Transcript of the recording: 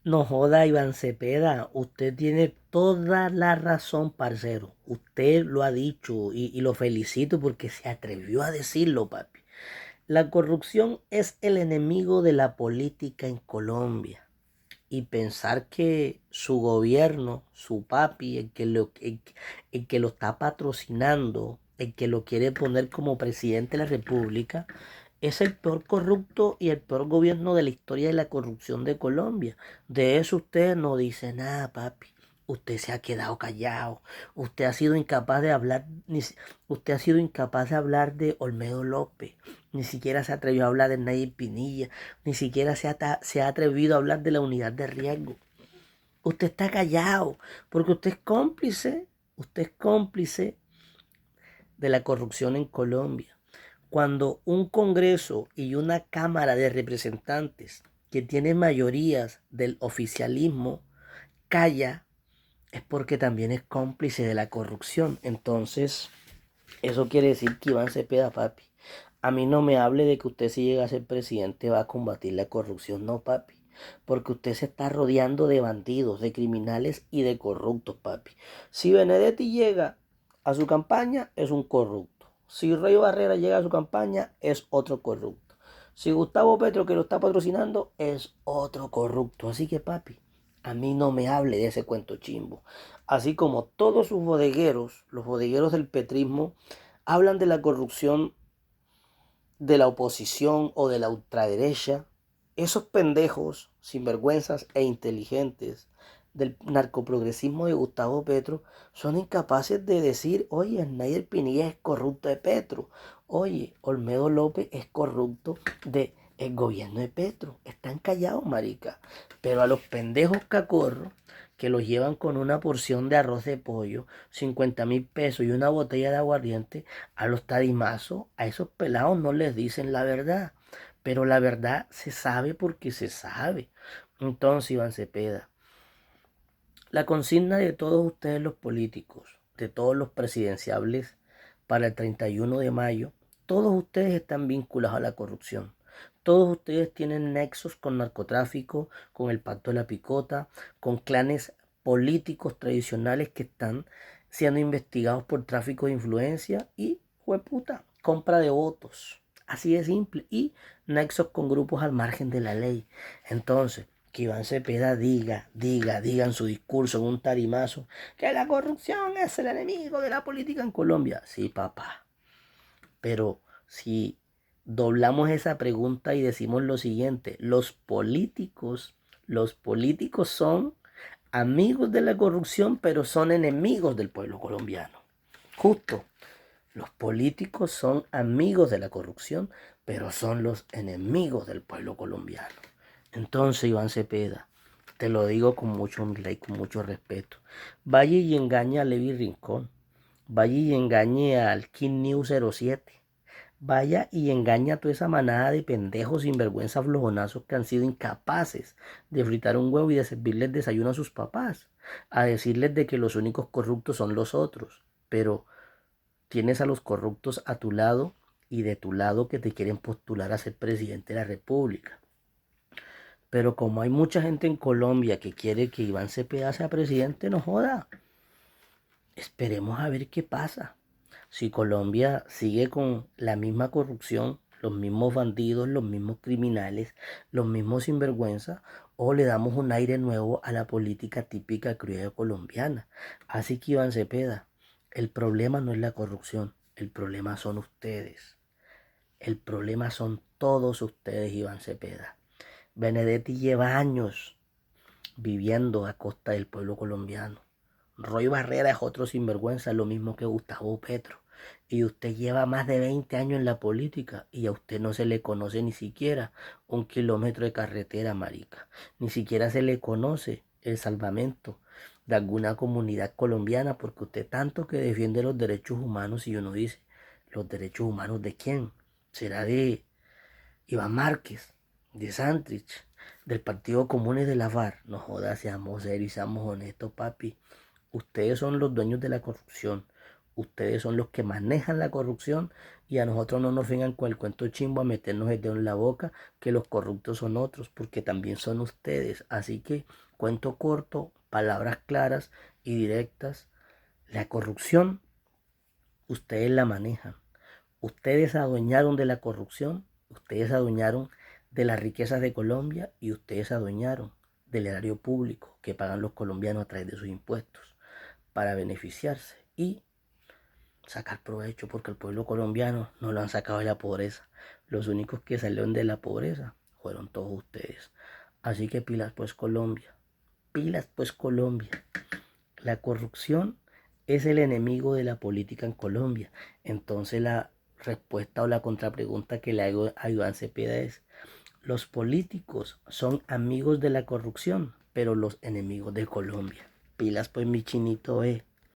No joda, Iván Cepeda, usted tiene toda la razón, parcero. Usted lo ha dicho y lo felicito porque se atrevió a decirlo, papi. La corrupción es el enemigo de la política en Colombia. Y pensar que su gobierno, su papi, el que lo está patrocinando, el que lo quiere poner como presidente de la República, es el peor corrupto y el peor gobierno de la historia de la corrupción de Colombia. De eso usted no dice nada, papi. Usted se ha quedado callado. Usted ha sido incapaz de hablar, usted ha sido incapaz de hablar de Olmedo López. Ni siquiera se atrevió a hablar de Nayib Pinilla. Ni siquiera se ha atrevido a hablar de la unidad de riesgo. Usted está callado porque usted es cómplice. Usted es cómplice de la corrupción en Colombia. Cuando un Congreso y una Cámara de Representantes que tiene mayorías del oficialismo calla, es porque también es cómplice de la corrupción. Entonces, eso quiere decir que Iván Cepeda, papi, a mí no me hable de que usted si llega a ser presidente va a combatir la corrupción, no, papi. Porque usted se está rodeando de bandidos, de criminales y de corruptos, papi. Si Benedetti llega a su campaña, es un corrupto. Si Rey Barrera llega a su campaña, es otro corrupto. Si Gustavo Petro, que lo está patrocinando, es otro corrupto. Así que, papi, a mí no me hable de ese cuento chimbo. Así como todos sus bodegueros, los bodegueros del petrismo, hablan de la corrupción de la oposición o de la ultraderecha, esos pendejos, sinvergüenzas e inteligentes del narcoprogresismo de Gustavo Petro son incapaces de decir, oye, Nayer Pinilla es corrupto de Petro, oye, Olmedo López es corrupto de el gobierno de Petro. Están callados, marica. Pero a los pendejos cacorros que los llevan con una porción de arroz de pollo, 50.000 pesos y una botella de aguardiente, a los tarimazos, a esos pelados no les dicen la verdad. Pero la verdad se sabe porque se sabe. Entonces, Iván Cepeda, la consigna de todos ustedes los políticos, de todos los presidenciables para el 31 de mayo, todos ustedes están vinculados a la corrupción. Todos ustedes tienen nexos con narcotráfico, con el pacto de la picota, con clanes políticos tradicionales que están siendo investigados por tráfico de influencia y, jueputa, compra de votos. Así de simple. Y nexos con grupos al margen de la ley. Entonces, que Iván Cepeda diga en su discurso, en un tarimazo, que la corrupción es el enemigo de la política en Colombia. Sí, papá. Pero si doblamos esa pregunta y decimos lo siguiente, los políticos son amigos de la corrupción, pero son enemigos del pueblo colombiano. Justo. Los políticos son amigos de la corrupción, pero son los enemigos del pueblo colombiano. Entonces, Iván Cepeda, te lo digo con mucho humildad y con mucho respeto. Vaya y engañe a Levi Rincón. Vaya y engañe al King News 07. Vaya y engaña a toda esa manada de pendejos sinvergüenza flojonazos que han sido incapaces de fritar un huevo y de servirles desayuno a sus papás. A decirles de que los únicos corruptos son los otros. Pero tienes a los corruptos a tu lado y de tu lado que te quieren postular a ser presidente de la República. Pero como hay mucha gente en Colombia que quiere que Iván Cepeda sea presidente, no joda. Esperemos a ver qué pasa. Si Colombia sigue con la misma corrupción, los mismos bandidos, los mismos criminales, los mismos sinvergüenzas, o le damos un aire nuevo a la política típica criolla colombiana. Así que Iván Cepeda, el problema no es la corrupción, el problema son ustedes. El problema son todos ustedes, Iván Cepeda. Benedetti lleva años viviendo a costa del pueblo colombiano. Roy Barrera es otro sinvergüenza, lo mismo que Gustavo Petro. Y usted lleva más de 20 años en la política y a usted no se le conoce ni siquiera 1 kilómetro de carretera, marica. Ni siquiera se le conoce el salvamento de alguna comunidad colombiana porque usted tanto que defiende los derechos humanos y uno dice, ¿los derechos humanos de quién? ¿Será de Iván Márquez, de Santrich, del Partido Comunes de la FARC? No jodas, seamos serios y seamos honestos, papi. Ustedes son los dueños de la corrupción. Ustedes son los que manejan la corrupción y a nosotros no nos vengan con el cuento chimbo a meternos el dedo en la boca que los corruptos son otros, porque también son ustedes. Así que cuento corto, palabras claras y directas. La corrupción, ustedes la manejan. Ustedes se adueñaron de la corrupción, ustedes se adueñaron de las riquezas de Colombia y ustedes se adueñaron del erario público que pagan los colombianos a través de sus impuestos para beneficiarse y sacar provecho, porque el pueblo colombiano no lo han sacado de la pobreza. Los únicos que salieron de la pobreza fueron todos ustedes. Así que pilas pues Colombia, pilas pues Colombia. La corrupción es el enemigo de la política en Colombia. Entonces la respuesta o la contrapregunta que le hago a Iván Cepeda es: los políticos son amigos de la corrupción, pero los enemigos de Colombia. Pilas pues mi chinito,